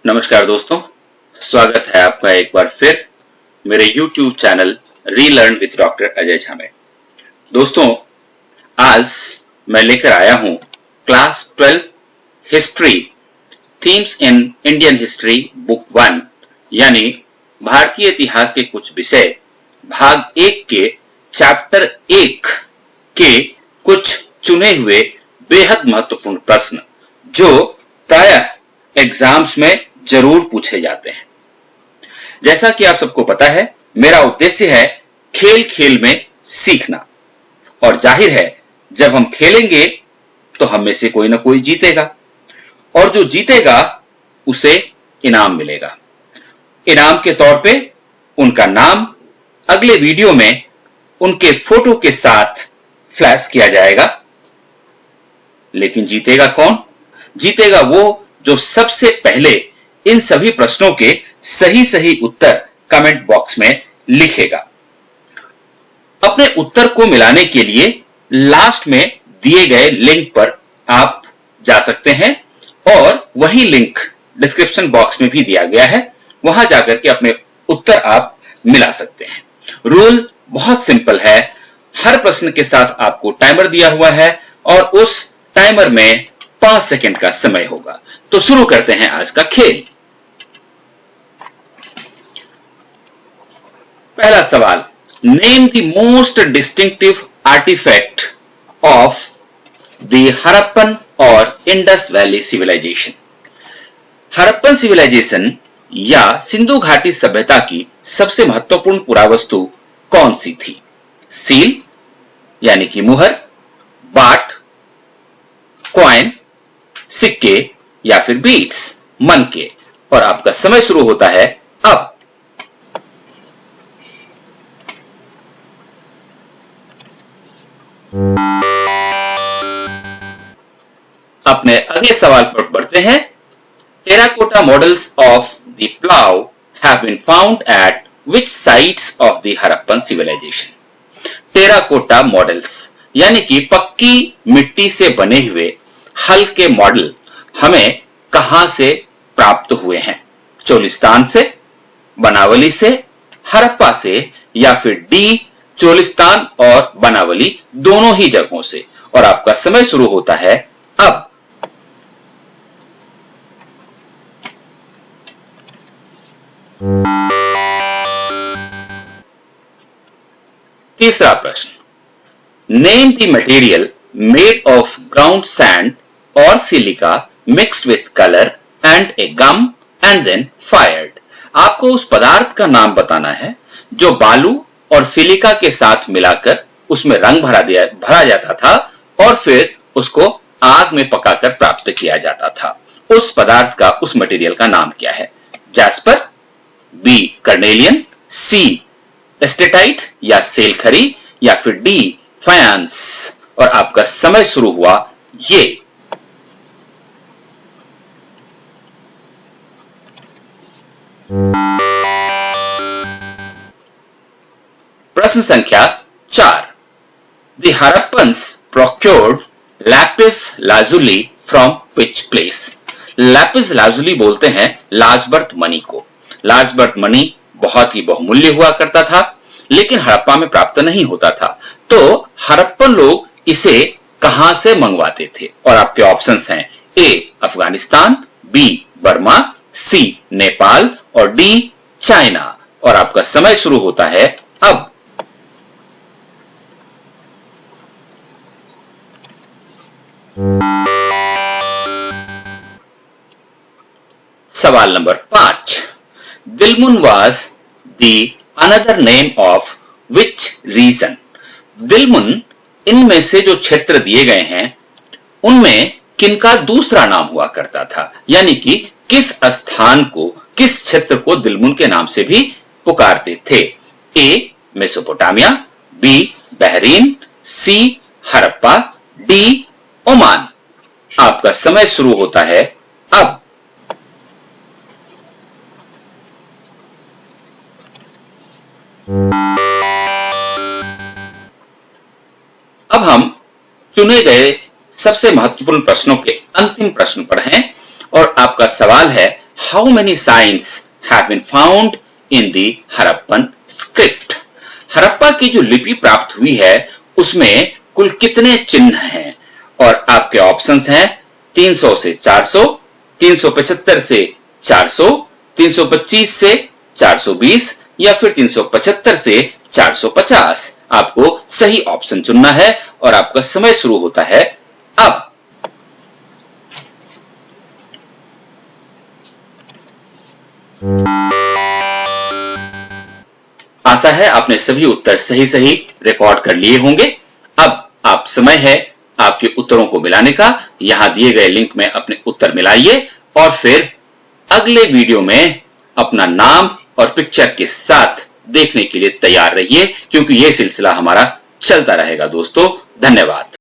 नमस्कार दोस्तों, स्वागत है आपका एक बार फिर मेरे YouTube channel relearn with doctor Ajay Jha में। दोस्तों, आज मैं लेकर आया हूं class 12 history themes in Indian history book 1 यानी भारतीय इतिहास के कुछ विषय भाग 1 के चैप्टर 1 के कुछ चुने हुए बेहद महत्वपूर्ण प्रश्न जो प्रायः एग्जाम्स में जरूर पूछे जाते हैं। जैसा कि आप सबको पता है, मेरा उद्देश्य है खेल खेल में सीखना, और जाहिर है जब हम खेलेंगे तो हम में से कोई ना कोई जीतेगा, और जो जीतेगा उसे इनाम मिलेगा। इनाम के तौर पे उनका नाम अगले वीडियो में उनके फोटो के साथ फ्लैश किया जाएगा। लेकिन जीतेगा कौन? जीतेगा वो जो सबसे पहले इन सभी प्रश्नों के सही उत्तर कमेंट बॉक्स में लिखेगा। अपने उत्तर को मिलाने के लिए लास्ट में दिए गए लिंक पर आप जा सकते हैं, और वही लिंक डिस्क्रिप्शन बॉक्स में भी दिया गया है, वहां जाकर के अपने उत्तर आप मिला सकते हैं। रूल बहुत सिंपल है। हर प्रश्न के साथ आपको टाइमर दिया हुआ है और उस टाइमर में 5 सेकंड का समय होगा। तो शुरू करते हैं आज का खेल। पहला सवाल, name the most distinctive artefact of the Harappan और Indus valley civilisation. Harappan civilisation या सिंधु घाटी सभ्यता की सबसे महत्वपूर्ण पुरावस्तु कौन सी थी? सील यानी कि मुहर, बाट, कॉइन, सिक्के या फिर बीट्स, मनके। और आपका समय शुरू होता है अब। अपने अगले सवाल पर बढ़ते हैं। Terracotta models of the plough have been found at which sites of the Harappan civilisation. Terracotta models यानी कि पक्की मिट्टी से बने हुए हल के मॉडल हमें कहां से प्राप्त हुए हैं? चोलिस्तान से, बनावली से, हड़प्पा से, या फिर डी चोलिस्तान और बनावली दोनों ही जगहों से। और आपका समय शुरू होता है अब। तीसरा प्रश्न, name the material made of ground sand और silica mixed with colour and a gum and then fired. आपको उस पदार्थ का नाम बताना है जो बालू और सिलिका के साथ मिलाकर उसमें रंग भरा जाता था और फिर उसको आग में पकाकर प्राप्त किया जाता था। उस पदार्थ का, उस मटेरियल का नाम क्या है? जैस्पर, बी कर्नेलियन, सी एस्टेटाइट या सेलखरी, या फिर डी फायांस। और आपका समय शुरू हुआ ये। प्रश्न संख्या 4, The Harappans procured lapis lazuli from which place? Lapis lazuli बोलते हैं लाजबर्थ मणि को। लाजबर्थ मणि बहुत ही बहुमूल्य हुआ करता था, लेकिन हड़प्पा में प्राप्त नहीं होता था। तो हड़प्पन लोग इसे कहां से मंगवाते थे? और आपके ऑप्शंस हैं ए अफगानिस्तान, बी बर्मा, सी नेपाल और डी चाइना। और आपका समय शुरू होता है अब। सवाल number 5, Dilmun was the another name of which region? Dilmun इनमें से जो क्षेत्र दिए गए हैं उनमें किनका दूसरा नाम हुआ करता था? यानी कि किस स्थान को, किस क्षेत्र को दिलमुन के नाम से भी पुकारते थे? ए मेसोपोटामिया, बी बहरीन, सी हड़प्पा, डी ओमान। आपका समय शुरू होता है अब। अब हम चुने गए सबसे महत्वपूर्ण प्रश्नों के अंतिम प्रश्न पर हैं, और आपका सवाल है how many signs have been found in the Harappan script? Harappa की जो लिपि प्राप्त हुई है उसमें कुल कितने चिन्ह हैं? और आपके ऑप्शंस हैं 300 से 400, 375 से 400, 325 से 420 या फिर 375 से 450। आपको सही ऑप्शन चुनना है और आपका समय शुरू होता है अब। आशा है आपने सभी उत्तर सही सही रिकॉर्ड कर लिए होंगे। अब आप समय है आपके उत्तरों को मिलाने का। यहां दिए गए लिंक में अपने उत्तर मिलाइए और फिर अगले वीडियो में अपना नाम और पिक्चर के साथ देखने के लिए तैयार रहिए, क्योंकि यह सिलसिला हमारा चलता रहेगा। दोस्तों, धन्यवाद।